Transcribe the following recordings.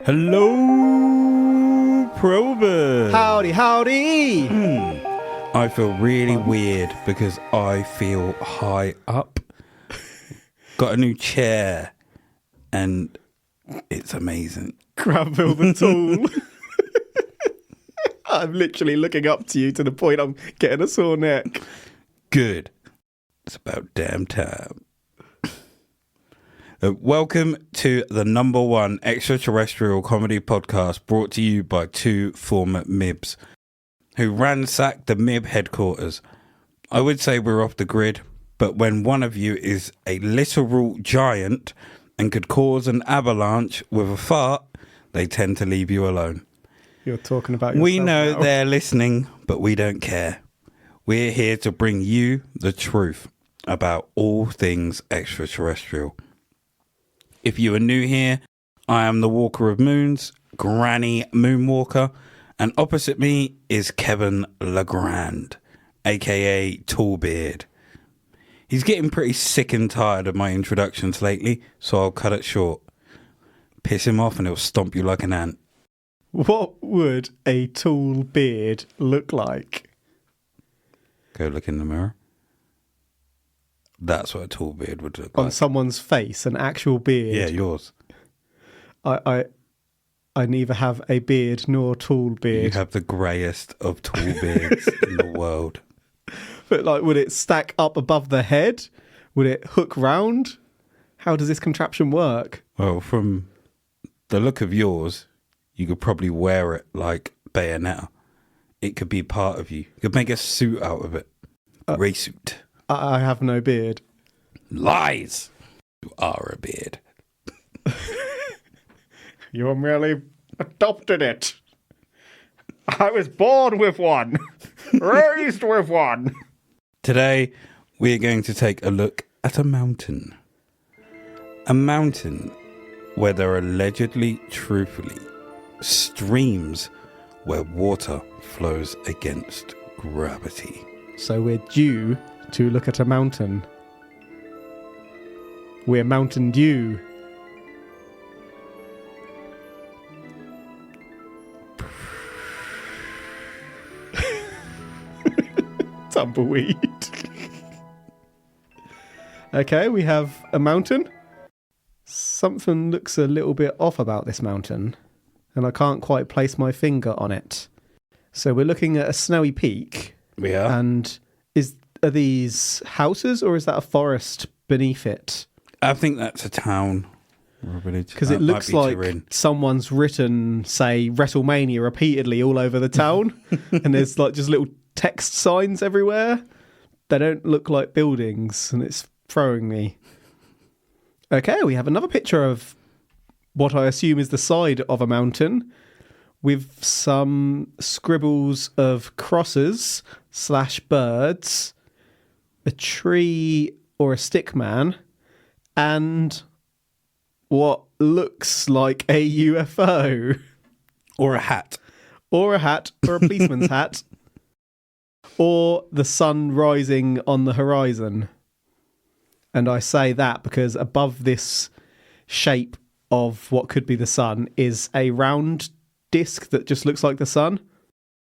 Hello, Probert. Howdy, howdy. I feel really weird because I feel high up. Got a new chair and it's amazing. Granville the Tool. I'm literally looking up to you to the point I'm getting a sore neck. Good. It's about damn time. Welcome to the number one extraterrestrial comedy podcast brought to you by two former MIBs who ransacked the MIB headquarters. I would say we're off the grid, but when one of you is a literal giant and could cause an avalanche with a fart, they tend to leave you alone. You're talking about yourself. We know now. they're listening, but we don't care. We're here to bring you the truth about all things extraterrestrial. If you are new here, I am the Walker of Moons, Granny Moonwalker, and opposite me is Kevin Legrand, aka Tallbeard. He's getting pretty sick and tired of my introductions lately, so I'll cut it short. Piss him off and he'll stomp you like an ant. What would a tall beard look like? Go look in the mirror. That's what a tall beard would look On like. someone's face, an actual beard. Yeah, yours. I neither have a beard nor tall beard. You have the greyest of tall beards in the world. But like, would it stack up above the head? Would it hook round? How does this contraption work? Well, from the look of yours, you could probably wear it like Bayonetta. It could be part of you. You could make a suit out of it. Grey suit. I have no beard. Lies! You are a beard. You merely adopted it. I was born with one. Raised with one. Today, we're going to take a look at a mountain. A mountain where there are allegedly, truthfully, streams where water flows against gravity. So we're due to look at a mountain. We're Mountain Dew. Tumbleweed. Okay, we have a mountain. Something looks a little bit off about this mountain, and I can't quite place my finger on it. So we're looking at a snowy peak. We are. And are these houses or is that a forest beneath it? I think that's a town or a village. Because it looks like someone's written, say, WrestleMania repeatedly all over the town. And there's like just little text signs everywhere. They don't look like buildings, and it's throwing me. Okay, we have another picture of what I assume is the side of a mountain with some scribbles of crosses / birds, a tree or a stick man, and what looks like a UFO. Or a hat. Or a hat, or a policeman's hat. Or the sun rising on the horizon. And I say that because above this shape of what could be the sun is a round disc that just looks like the sun.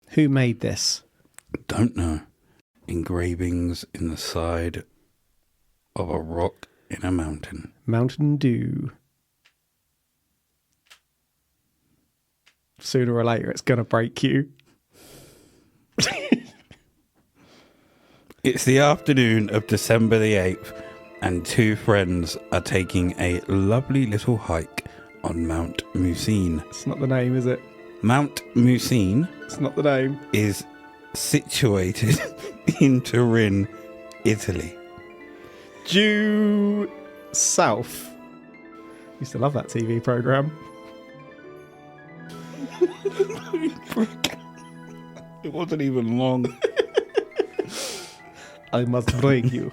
Who made this? Don't know. Engravings in the side of a rock in a mountain. Mountain Dew. Sooner or later, it's going to break you. It's the afternoon of December the 8th, and two friends are taking a lovely little hike on Mount Musine. It's not the name, is it? Mount Musine It's not the name. is situated in Turin, Italy. Due south. Used to love that TV programme. It wasn't even long. I must break you.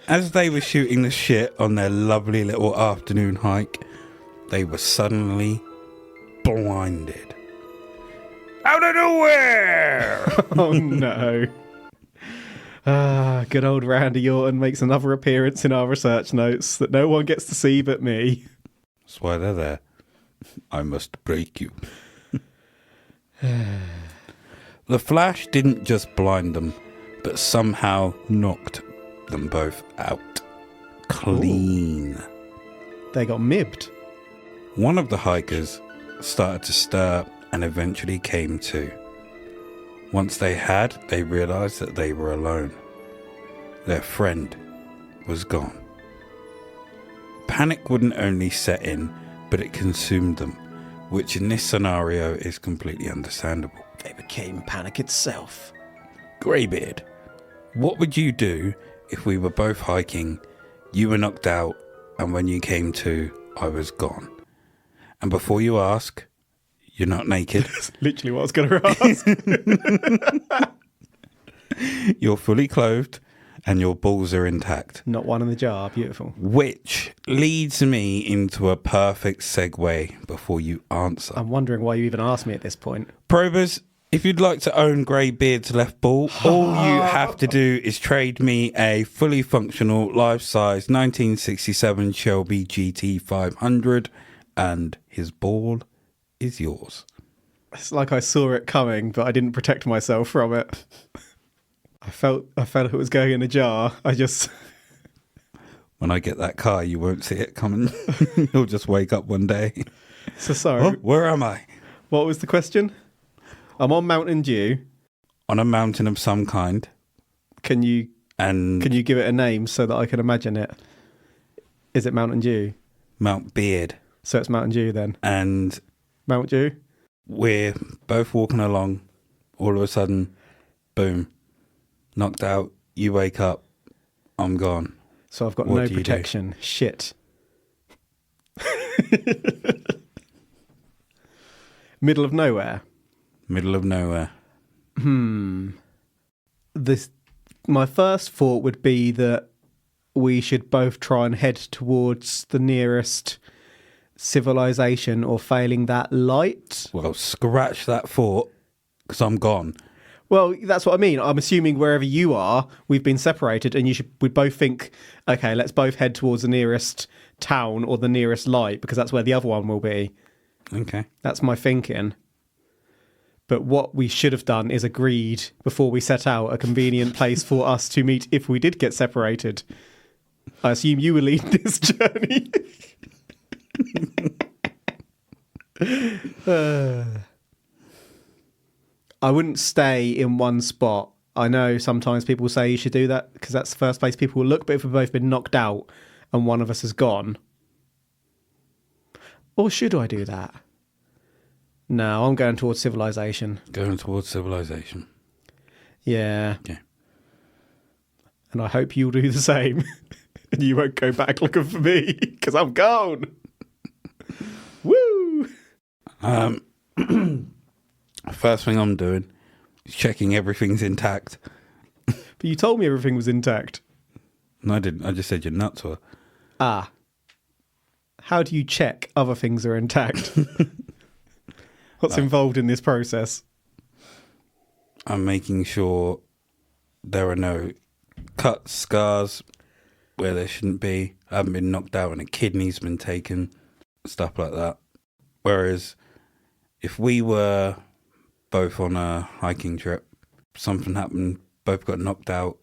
As they were shooting the shit on their lovely little afternoon hike, they were suddenly blinded. Out of nowhere! Oh no. Good old Randy Orton makes another appearance in our research notes that no one gets to see but me. That's why they're there. I must break you. The flash didn't just blind them, but somehow knocked them both out. Clean. Ooh. They got mibbed. One of the hikers started to stir and eventually came to. Once they realized that they were alone. Their friend was gone. Panic wouldn't only set in, but it consumed them, which in this scenario is completely understandable. They became panic itself. Greybeard, what would you do if we were both hiking, you were knocked out, and when you came to, I was gone? And before you ask, you're not naked. That's literally what I was going to ask. You're fully clothed, and your balls are intact. Not one in the jar. Beautiful. Which leads me into a perfect segue before you answer. I'm wondering why you even asked me at this point. Probers, if you'd like to own Greybeard's left ball, all you have to do is trade me a fully functional, life-size 1967 Shelby GT 500, and his ball is yours. It's like I saw it coming, but I didn't protect myself from it. I felt it was going in a jar. When I get that car, you won't see it coming. You'll just wake up one day. So sorry. Oh, where am I? What was the question? I'm on Mountain Dew. On a mountain of some kind. Can you give it a name so that I can imagine it? Is it Mountain Dew? Mount Beard. So it's Mountain Dew then. And Mount Dew? We're both walking along. All of a sudden, boom. Knocked out. You wake up. I'm gone. So I've got What no do you protection. do? Shit. Middle of nowhere. Middle of nowhere. My first thought would be that we should both try and head towards the nearest civilization, or failing that, light. Well, scratch that thought, because I'm gone. Well, that's what I mean. I'm assuming wherever you are, we've been separated, and we both think, okay, let's both head towards the nearest town or the nearest light, because that's where the other one will be. Okay. That's my thinking. But what we should have done is agreed before we set out a convenient place for us to meet if we did get separated. I assume you will lead this journey. I wouldn't stay in one spot. I know sometimes people say you should do that because that's the first place people will look, but if we've both been knocked out and one of us has gone, or should I do that? No, I'm going towards civilization. Going towards civilization. Yeah. Yeah. And I hope you'll do the same. And you won't go back looking for me because I'm gone. Woo! First thing I'm doing is checking everything's intact. But you told me everything was intact. No, I didn't. I just said your nuts were. Ah. How do you check other things are intact? What's involved in this process? I'm making sure there are no cuts, scars where there shouldn't be. I haven't been knocked out and a kidney's been taken, stuff like that. Whereas if we were both on a hiking trip, something happened, both got knocked out,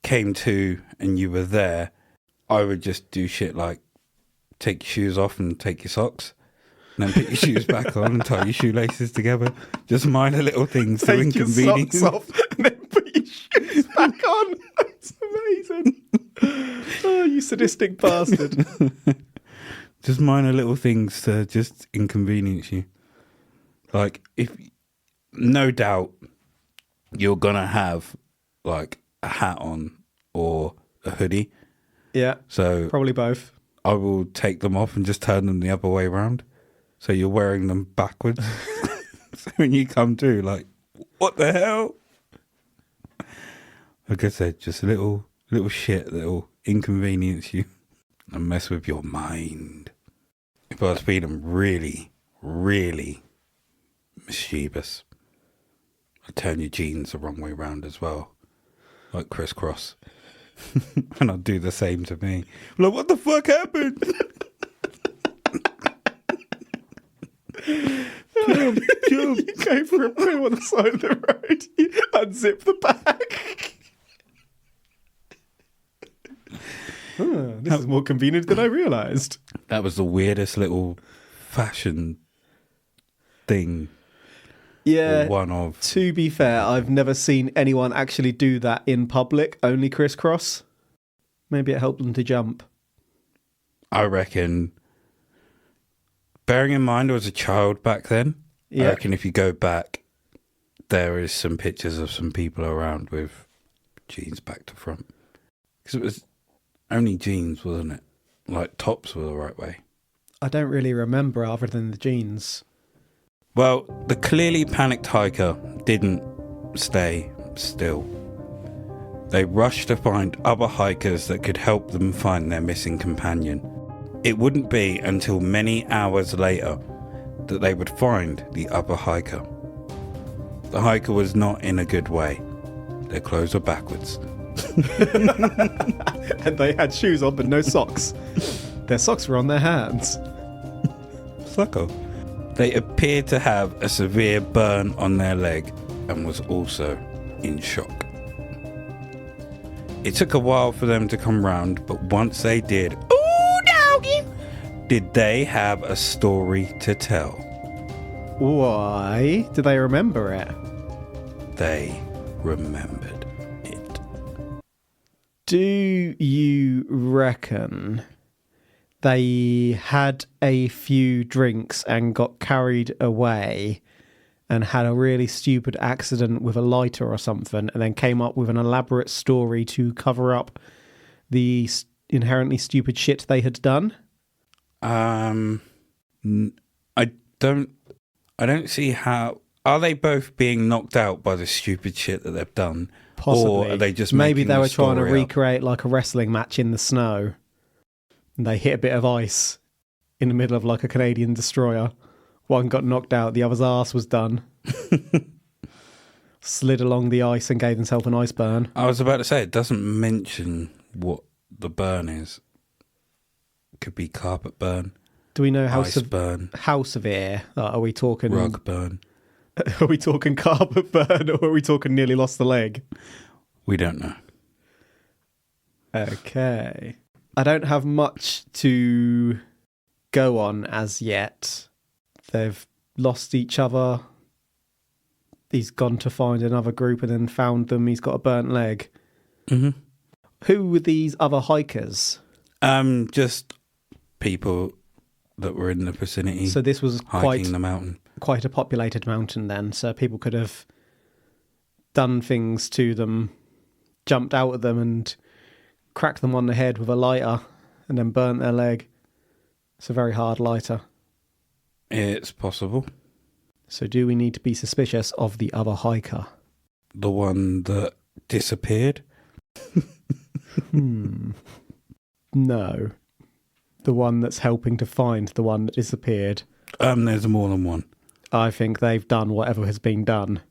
came to, and you were there, I would just do shit like take your shoes off and take your socks, and then put your shoes back on and tie your shoelaces together. Just minor little things to inconvenience. Take your socks off and then put your shoes back on. That's amazing. Oh, you sadistic bastard. Just minor little things to just inconvenience you. Like, if no doubt you're gonna have like a hat on or a hoodie. Yeah. So probably both. I will take them off and just turn them the other way around. So you're wearing them backwards. So when you come to, like, what the hell? Like I said, just a little shit that'll inconvenience you and mess with your mind. If I was feeling really, really mischievous, I'd turn your jeans the wrong way round as well. like crisscross. And I'll do the same to me. Like, what the fuck happened? Jump. You go for a poo on the side of the road. You unzip the bag. This is more convenient than I realised. That was the weirdest little fashion thing. Yeah. One of. To be fair, I've never seen anyone actually do that in public, only crisscross. Maybe it helped them to jump. I reckon, bearing in mind I was a child back then, I reckon if you go back, there is some pictures of some people around with jeans back to front. Because it was only jeans, wasn't it? Like, tops were the right way. I don't really remember other than the jeans. Well, the clearly panicked hiker didn't stay still. They rushed to find other hikers that could help them find their missing companion. It wouldn't be until many hours later that they would find the other hiker. The hiker was not in a good way. Their clothes were backwards. And they had shoes on but no socks. Their socks were on their hands. Sucko. They appeared to have a severe burn on their leg and was also in shock. It took a while for them to come round, but once they did, ooh, doggy, did they have a story to tell. Why? Do they remember it? They remembered it. Do you reckon they had a few drinks and got carried away and had a really stupid accident with a lighter or something and then came up with an elaborate story to cover up the inherently stupid shit they had done? I don't see how. Are they both being knocked out by the stupid shit that they've done? Possibly. Or are they just maybe making they the were trying to story up? recreate like a wrestling match in the snow. And they hit a bit of ice in the middle of like a Canadian destroyer. One got knocked out, the other's arse was done. Slid along the ice and gave himself an ice burn. I was about to say, it doesn't mention what the burn is. Could be carpet burn, Do we know how ice burn, how severe? Are we talking rug burn. Are we talking carpet burn or are we talking nearly lost the leg? We don't know. Okay. I don't have much to go on as yet. They've lost each other. He's gone to find another group and then found them. He's got a burnt leg. Mm-hmm. Who were these other hikers? Just people that were in the vicinity. So this was hiking the mountain. Quite a populated mountain then, so people could have done things to them, jumped out at them and cracked them on the head with a lighter and then burnt their leg. It's a very hard lighter. It's possible. So do we need to be suspicious of the other hiker? The one that disappeared? No. The one that's helping to find the one that disappeared. There's more than one. I think they've done whatever has been done.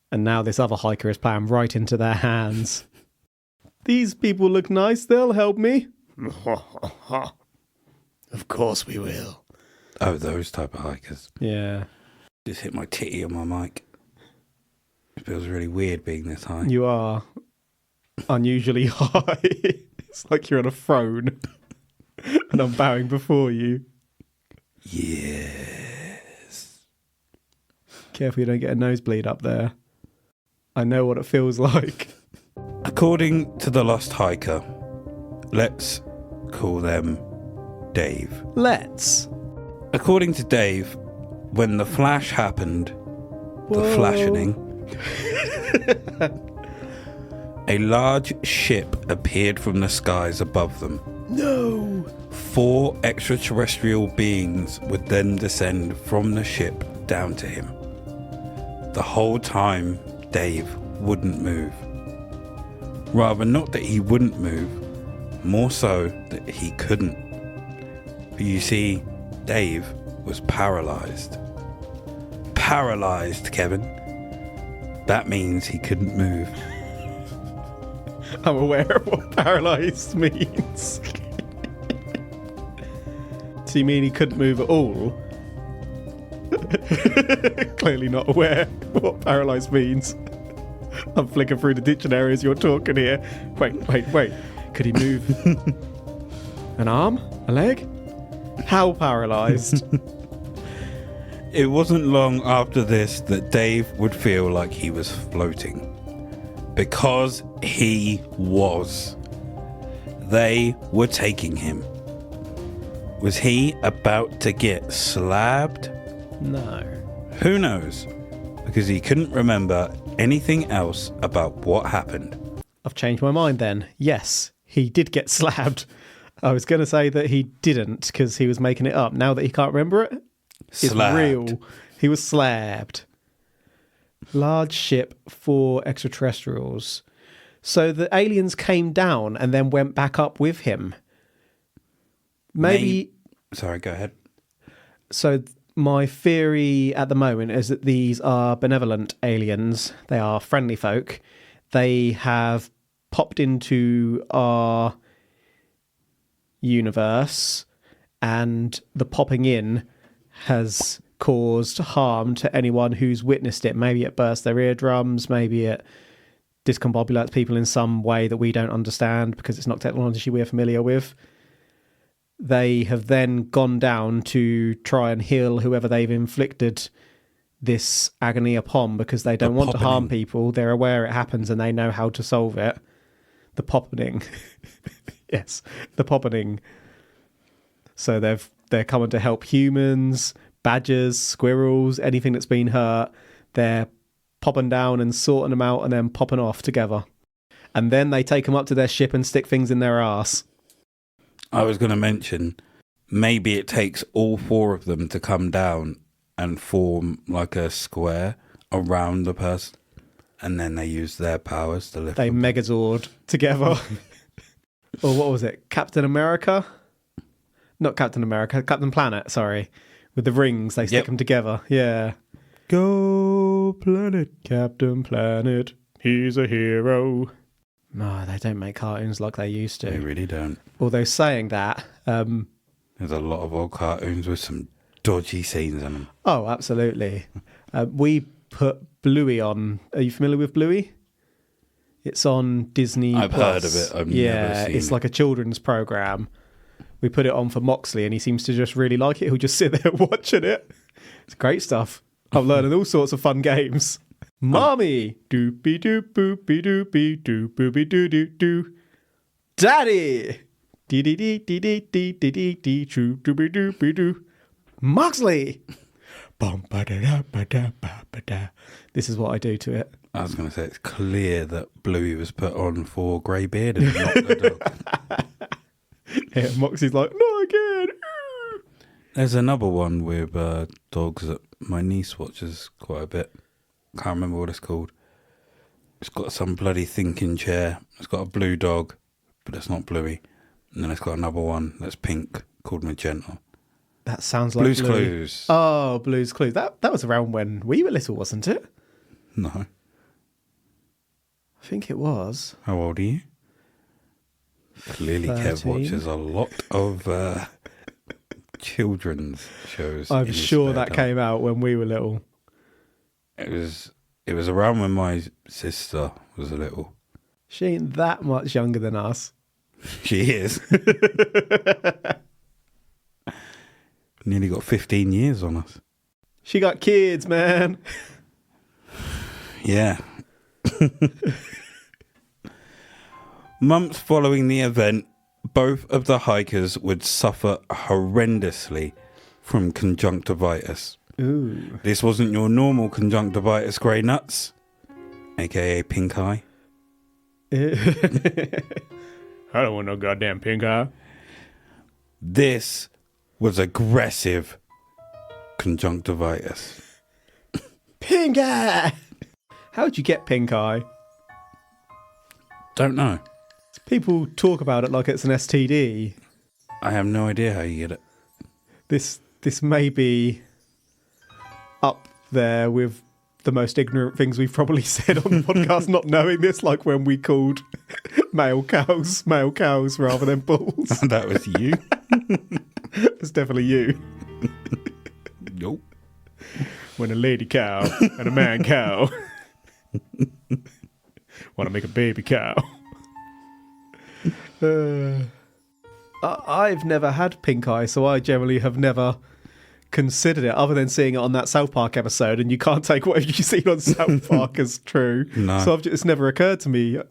And now this other hiker is playing right into their hands. These people look nice, they'll help me. Of course we will. Oh, those type of hikers. Yeah. Just hit my titty on my mic. It feels really weird being this high. You are unusually high. It's like you're on a throne. And I'm bowing before you. Yes. Careful you don't get a nosebleed up there. I know what it feels like. According to the lost hiker, let's call them Dave. Let's. According to Dave, when the flash happened, the Whoa. flashing, a large ship appeared from the skies above them. No. 4 extraterrestrial beings would then descend from the ship down to him. The whole time, Dave wouldn't move. Rather, not that he wouldn't move, more so that he couldn't. But you see, Dave was paralyzed. Paralyzed, Kevin. That means he couldn't move. I'm aware of what paralysed means. So you mean he couldn't move at all? Clearly not aware what paralysed means. I'm flicking through the dictionary as you're talking here. Wait. Could he move an arm? A leg? How paralysed? It wasn't long after this that Dave would feel like he was floating. Because he was. They were taking him. Was he about to get slabbed? No. Who knows? Because he couldn't remember anything else about what happened. I've changed my mind then. Yes, he did get slabbed. I was going to say that he didn't because he was making it up. Now that he can't remember it, it's real. He was slabbed. Large ship for extraterrestrials. So the aliens came down and then went back up with him. Maybe. Sorry, go ahead. So my theory at the moment is that these are benevolent aliens. They are friendly folk. They have popped into our universe, and the popping in has caused harm to anyone who's witnessed it. Maybe it burst their eardrums, maybe it discombobulates people in some way that we don't understand because it's not technology we're familiar with. They have then gone down to try and heal whoever they've inflicted this agony upon because they don't want to harm people. They're aware it happens and they know how to solve it. The poppening. Yes, the poppening. So they're coming to help humans, badgers, squirrels, anything that's been hurt. They're popping down and sorting them out and then popping off together. And then they take them up to their ship and stick things in their arse. I was going to mention, maybe it takes all four of them to come down and form like a square around the person. And then they use their powers to lift them. They Megazord together. Or what was it? Captain America? Not Captain America, Captain Planet, sorry. With the rings, they stick them together. Yeah. Go Planet, Captain Planet. He's a hero. No, they don't make cartoons like they used to. They really don't. Although saying that... there's a lot of old cartoons with some dodgy scenes in them. Oh, absolutely. We put Bluey on. Are you familiar with Bluey? It's on Disney+. I've heard of it. I've never seen it's it. like a children's program. We put it on for Moxley and he seems to just really like it. He'll just sit there watching it. It's great stuff. I'm learning all sorts of fun games. Mommy! Doopy doop boopy doopy doop boopy doo doo doo. Daddy! Dee dee dee dee dee dee dee dee dee choo doopy doopy doo. Moxley! Bum ba da da ba da ba ba da. This is what I do to it. I was going to say, it's clear that Bluey was put on for grey-beard and not the dog. Yeah, Moxie's like, not again. There's another one with dogs that my niece watches quite a bit. Can't remember what it's called. It's got some bloody thinking chair. It's got a blue dog, but it's not Bluey. And then it's got another one that's pink called Magenta. That sounds like Blue's Clues. Oh, Blue's Clues. That was around when we were little, wasn't it? No. I think it was. How old are you? Clearly 13. Kev watches a lot of children's shows. I'm in his sure spare that time. came out when we were little. It was around when my sister was a little. She ain't that much younger than us. She is. Nearly got 15 years on us. She got kids, man. Yeah. Months following the event, both of the hikers would suffer horrendously from conjunctivitis. Ooh. This wasn't your normal conjunctivitis, grey nuts, aka pink eye. I don't want no goddamn pink eye. This was aggressive conjunctivitis. Pink eye! How'd you get pink eye? Don't know. People talk about it like it's an STD. I have no idea how you get it. This may be up there with the most ignorant things we've probably said on the podcast, not knowing this, like when we called Male cows rather than bulls. That was you? It's definitely you. Nope. When a lady cow and a man cow want to make a baby cow. I've never had pink eye, so I generally have never considered it, other than seeing it on that South Park episode, and you can't take whatever you've seen on South Park as true. No. So it's never occurred to me. I'm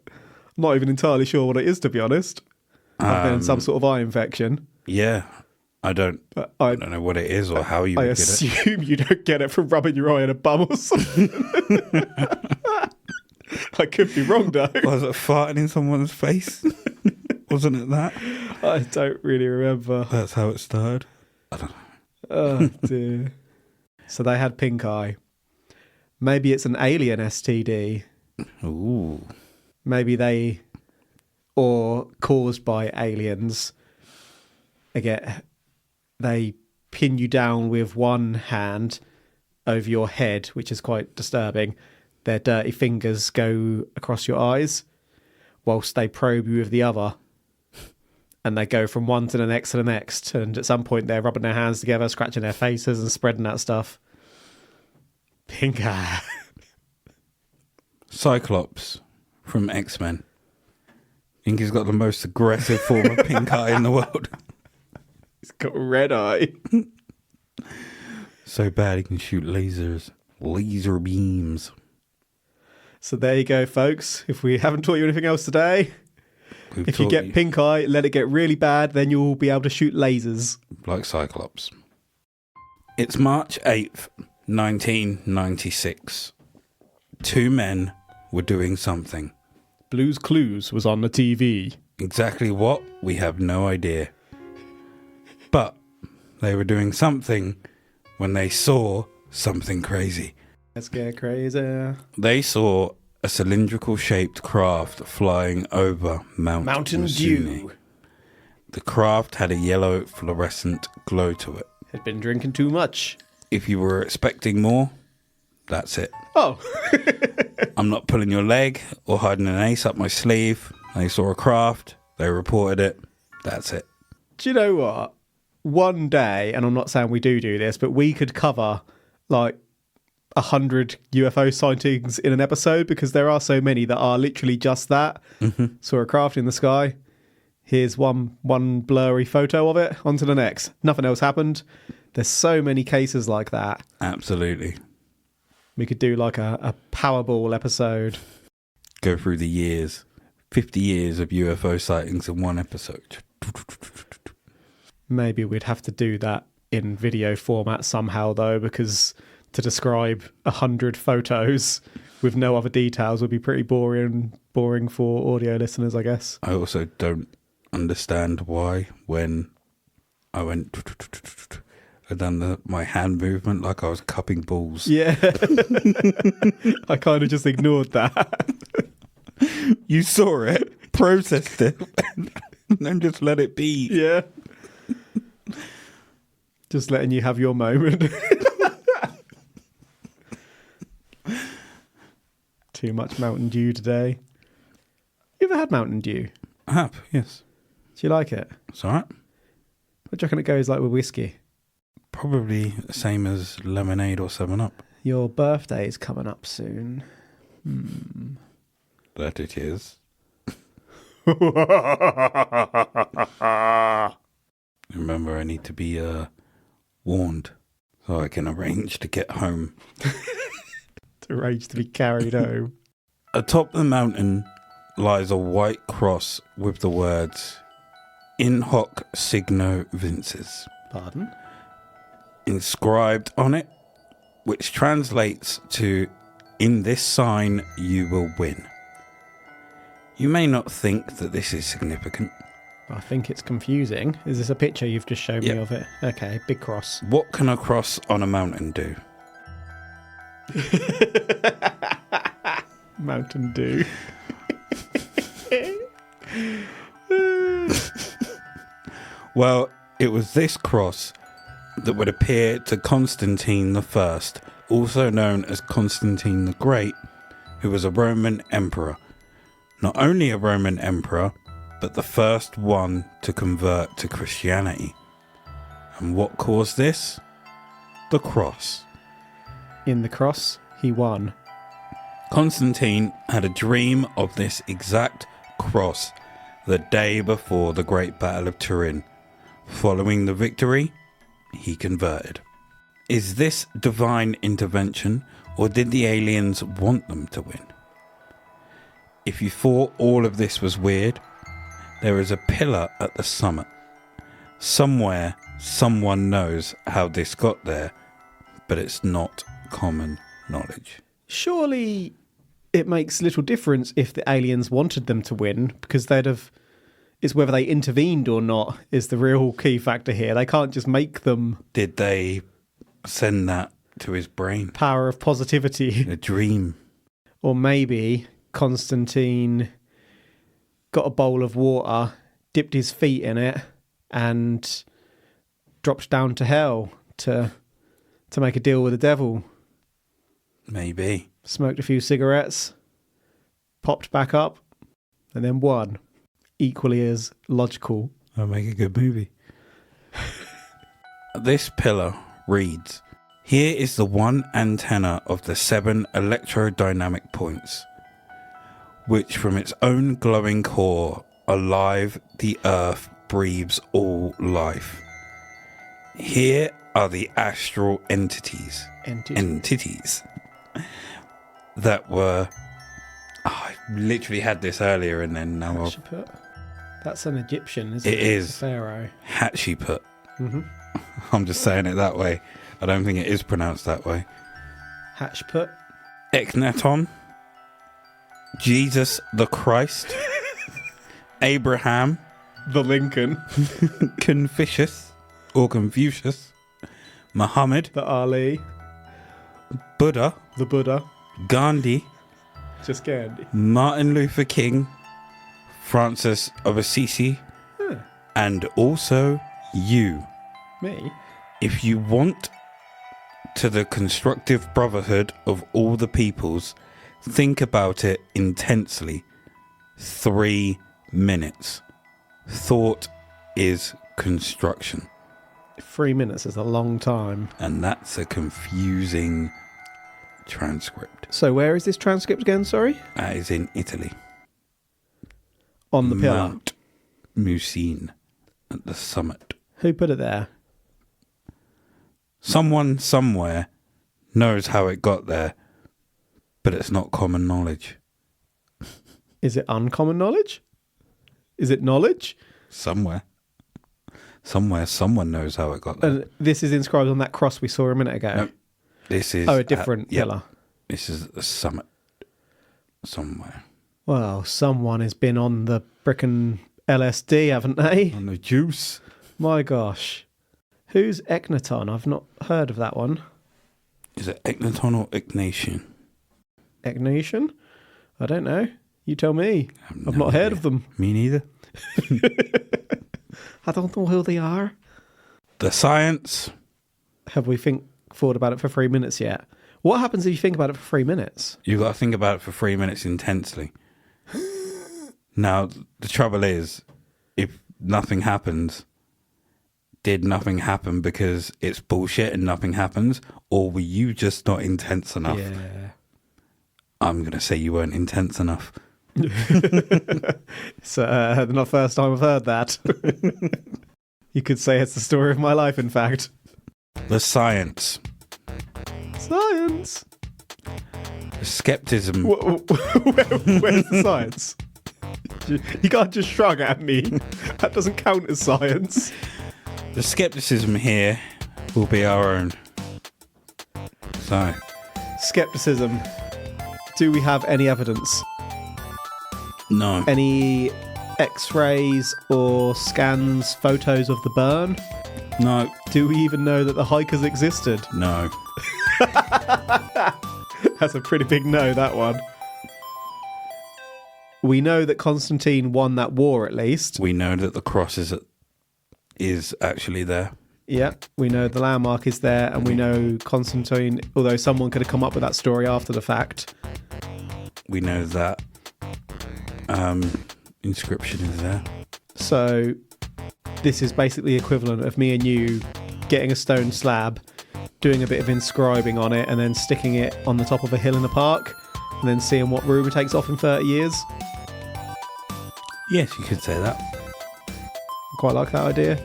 not even entirely sure what it is, to be honest. I've been in some sort of eye infection. Yeah. I don't know what it is or how you would get it. I assume you don't get it from rubbing your eye in a bum or something. I could be wrong, though. Was it farting in someone's face? Wasn't it that? I don't really remember. That's how it started. I don't know. Oh, dear. So they had pink eye. Maybe it's an alien STD. Ooh. Maybe or caused by aliens. Again, they pin you down with one hand over your head, which is quite disturbing. Their dirty fingers go across your eyes whilst they probe you with the other. And they go from one to the next to the next. And at some point, they're rubbing their hands together, scratching their faces and spreading that stuff. Pink eye. Cyclops from X-Men. I think he's got the most aggressive form of pink eye in the world. He's got red eye. So bad he can shoot lasers. Laser beams. So there you go, folks. If we haven't taught you anything else today, if you get pink eye, let it get really bad, then you'll be able to shoot lasers. Like Cyclops. It's March 8th, 1996. Two men were doing something. Blue's Clues was on the TV. Exactly what? We have no idea. But they were doing something when they saw something crazy. Let's get crazy. They saw a cylindrical shaped craft flying over Mount Musine. The craft had a yellow fluorescent glow to it. Had been drinking too much. If you were expecting more, that's it. Oh. I'm not pulling your leg or hiding an ace up my sleeve. They saw a craft. They reported it. That's it. Do you know what? One day, and I'm not saying we do this, but we could cover like 100 UFO sightings in an episode, because there are so many that are literally just that. Mm-hmm. Saw a craft in the sky. Here's one blurry photo of it. On to the next. Nothing else happened. There's so many cases like that. Absolutely. We could do like a Powerball episode. Go through the years. 50 years of UFO sightings in one episode. Maybe we'd have to do that in video format somehow, though, because to describe 100 photos with no other details would be pretty boring for audio listeners, I guess. I also don't understand why when I went... I done my hand movement like I was cupping balls. Yeah. I kind of just ignored that. You saw it, processed it, and then just let it be. Yeah. Just letting you have your moment. Too much Mountain Dew today. You ever had Mountain Dew? I have, yes. Do you like it? It's all right. What do you reckon it goes like with whiskey? Probably the same as lemonade or 7-Up. Your birthday is coming up soon. That it is. Remember, I need to be warned so I can arrange to get home. To arrange to be carried home. Atop the mountain lies a white cross with the words, In hoc signo vinces. Pardon? Inscribed on it, which translates to, In this sign you will win. You may not think that this is significant. I think it's confusing. Is this a picture you've just shown me of it? Okay, big cross. What can a cross on a mountain do? Mountain Dew. Well, it was this cross that would appear to Constantine I, also known as Constantine the Great, who was a Roman emperor. Not only a Roman emperor, but the first one to convert to Christianity. And what caused this? The cross. In the cross, he won. Constantine had a dream of this exact cross the day before the Great Battle of Turin. Following the victory, he converted. Is this divine intervention, or did the aliens want them to win? If you thought all of this was weird, there is a pillar at the summit. Somewhere, someone knows how this got there, but it's not common knowledge. Surely it makes little difference if the aliens wanted them to win, because it's whether they intervened or not is the real key factor here. They can't just make them. Did they send that to his brain? Power of positivity. A dream. Or maybe Constantine got a bowl of water, dipped his feet in it, and dropped down to hell to make a deal with the devil. Maybe. Smoked a few cigarettes, popped back up, and then won. Equally as logical. That'll make a good movie. This pillar reads, "Here is the one antenna of the 7 electrodynamic points, which from its own glowing core, alive the earth breathes all life. Here are the astral entities that were..." I literally had this earlier and then now I've... That's an Egyptian, isn't it? It is. Pharaoh. Hatshepsut. Mm-hmm. I'm just saying it that way. I don't think it is pronounced that way. Hatshepsut. Eknaton. Jesus the Christ. Abraham. The Lincoln. Confucius. Or Confucius. Muhammad. The Ali. Buddha. The Buddha. Gandhi. Just Gandhi. Martin Luther King. Francis of Assisi. Huh. And also you. Me? If you want to the constructive brotherhood of all the peoples, think about it intensely. 3 minutes. Thought is construction. 3 minutes is a long time. And that's a confusing transcript. So where is this transcript again, sorry? That is in Italy. On the pillar. Mount Musine at the summit. Who put it there? Someone somewhere knows how it got there, but it's not common knowledge. Is it uncommon knowledge? Is it knowledge? Somewhere someone knows how it got there. And this is inscribed on that cross we saw a minute ago. No, this is a different pillar. This is at the summit somewhere. Well, someone has been on the frickin' LSD, haven't they? On the juice. My gosh. Who's Eknaton? I've not heard of that one. Is it Eknaton or Ignatian? Ignatian? I don't know. You tell me. I've not heard of them. Me neither. I don't know who they are. The science. Have we thought about it for 3 minutes yet? What happens if you think about it for 3 minutes? You've got to think about it for 3 minutes intensely. Now, the trouble is, if nothing happens, did nothing happen because it's bullshit and nothing happens? Or were you just not intense enough? Yeah. I'm going to say you weren't intense enough. It's not the first time I've heard that. You could say it's the story of my life, in fact. The science. Science. The skepticism. Where's the science? You can't just shrug at me. That doesn't count as science. The skepticism here will be our own. So, Skepticism. Do we have any evidence? no. Any X-rays or scans, photos of the burn? No. Do we even know that the hikers existed? No. That's a pretty big no, that one. We know that Constantine won that war, at least. We know that the cross is actually there. Yeah, we know the landmark is there, and we know Constantine, although someone could have come up with that story after the fact. We know that inscription is there? So this is basically the equivalent of me and you getting a stone slab, doing a bit of inscribing on it, and then sticking it on the top of a hill in a park, and then seeing what rumour takes off in 30 years. Yes, you could say that. I quite like that idea.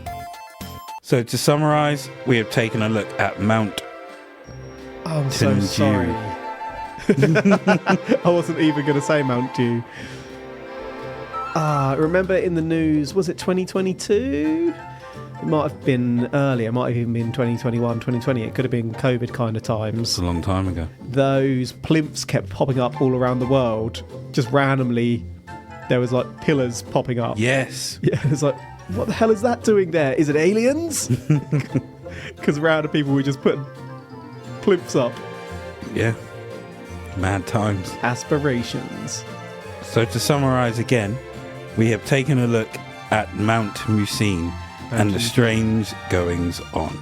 So to summarise, we have taken a look at Mount I'm so Dew. sorry. I wasn't even going to say Mount Dew. Remember in the news, was it 2022? It might have been earlier, it might have even been 2021, 2020. It could have been COVID kind of times. It's a long time ago. Those plinths kept popping up all around the world. Just randomly, there was like pillars popping up. Yes. Yeah, it's like, what the hell is that doing there? Is it aliens? Because random people were just putting plinths up. Yeah. Mad times. Aspirations. So to summarise again, we have taken a look at Mount Musine and the strange goings on.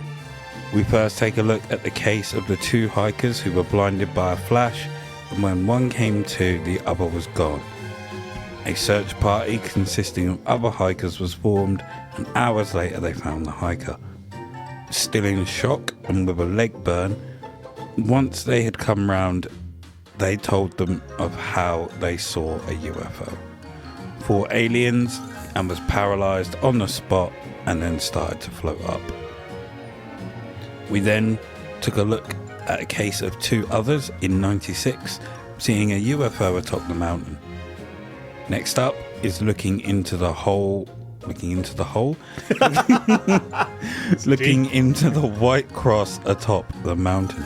We first take a look at the case of the two hikers who were blinded by a flash, and when one came to, the other was gone. A search party consisting of other hikers was formed, and hours later they found the hiker. Still in shock and with a leg burn, once they had come round, they told them of how they saw a UFO. 4 aliens, and was paralysed on the spot and then started to float up. We then took a look at a case of 2 others in 96, seeing a UFO atop the mountain. Next up is looking into the white cross atop the mountain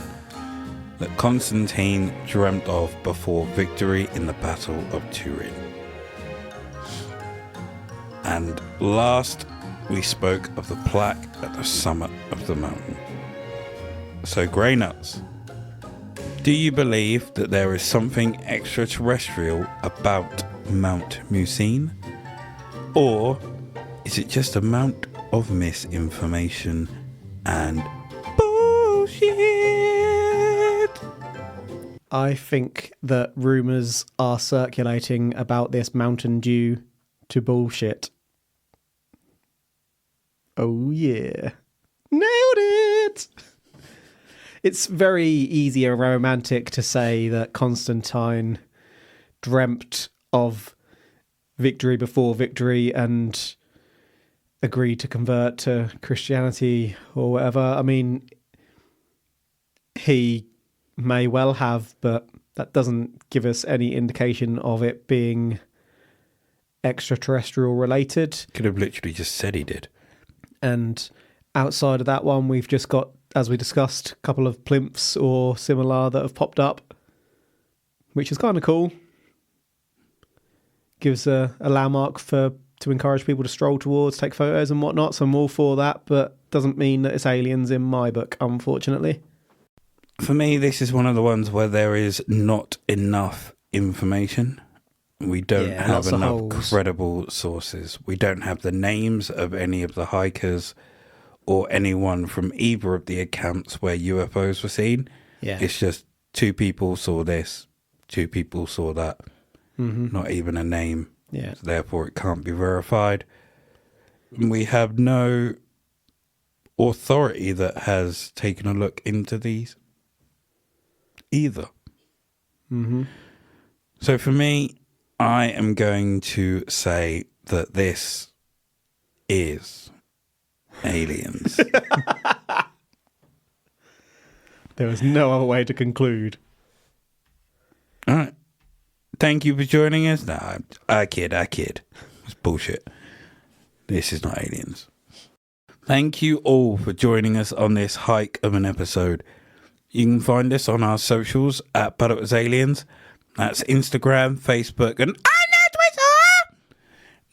that Constantine dreamt of before victory in the Battle of Turin. And last, we spoke of the plaque at the summit of the mountain. So, Grey Nuts, do you believe that there is something extraterrestrial about Mount Musine? Or is it just a mount of misinformation and bullshit? I think that rumours are circulating about this Mountain Dew to bullshit. Oh yeah. Nailed it! It's very easy and romantic to say that Constantine dreamt of victory before victory and agreed to convert to Christianity or whatever. I mean, he may well have, but that doesn't give us any indication of it being extraterrestrial related. Could have literally just said he did. And outside of that one, we've just got, as we discussed, a couple of plinths or similar that have popped up, which is kind of cool. Gives a landmark to encourage people to stroll towards, take photos and whatnot. So I'm all for that, but doesn't mean that it's aliens in my book, unfortunately. For me, this is one of the ones where there is not enough information. We don't have enough credible sources. We don't have the names of any of the hikers or anyone from either of the accounts where UFOs were seen. Yeah. It's just 2 people saw this, 2 people saw that. Mm-hmm. Not even a name. Yeah. So therefore, it can't be verified. We have no authority that has taken a look into these either. Mm-hmm. So for me, I am going to say that this is aliens. There was no other way to conclude. All right. Thank you for joining us. No, I kid. It's bullshit. This is not aliens. Thank you all for joining us on this hike of an episode. You can find us on our socials at But It Was Aliens. That's Instagram, Facebook, and Twitter,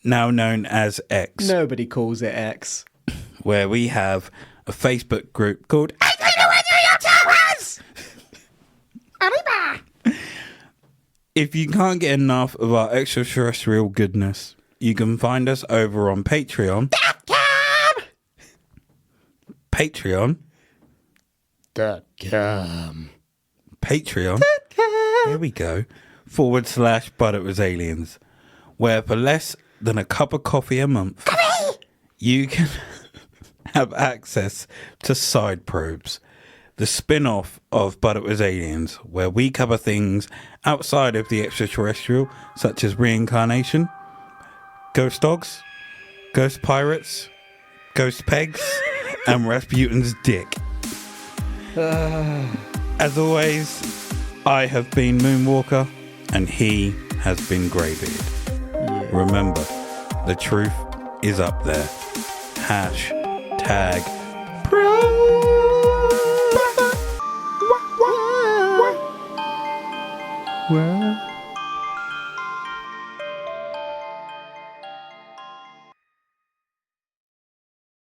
now known as X. Nobody calls it X. Where we have a Facebook group called If you can't get enough of our extraterrestrial goodness, you can find us over on Patreon. Patreon. Patreon. There we go. / But It Was Aliens, where for less than a cup of coffee a month, you can have access to Side Probes, the spin-off of But It Was Aliens, where we cover things outside of the extraterrestrial, such as reincarnation, ghost dogs, ghost pirates, ghost pegs, and Rasputin's dick. As always, I have been Moonwalker, and he has been Greybeard. Remember, the truth is up there. #,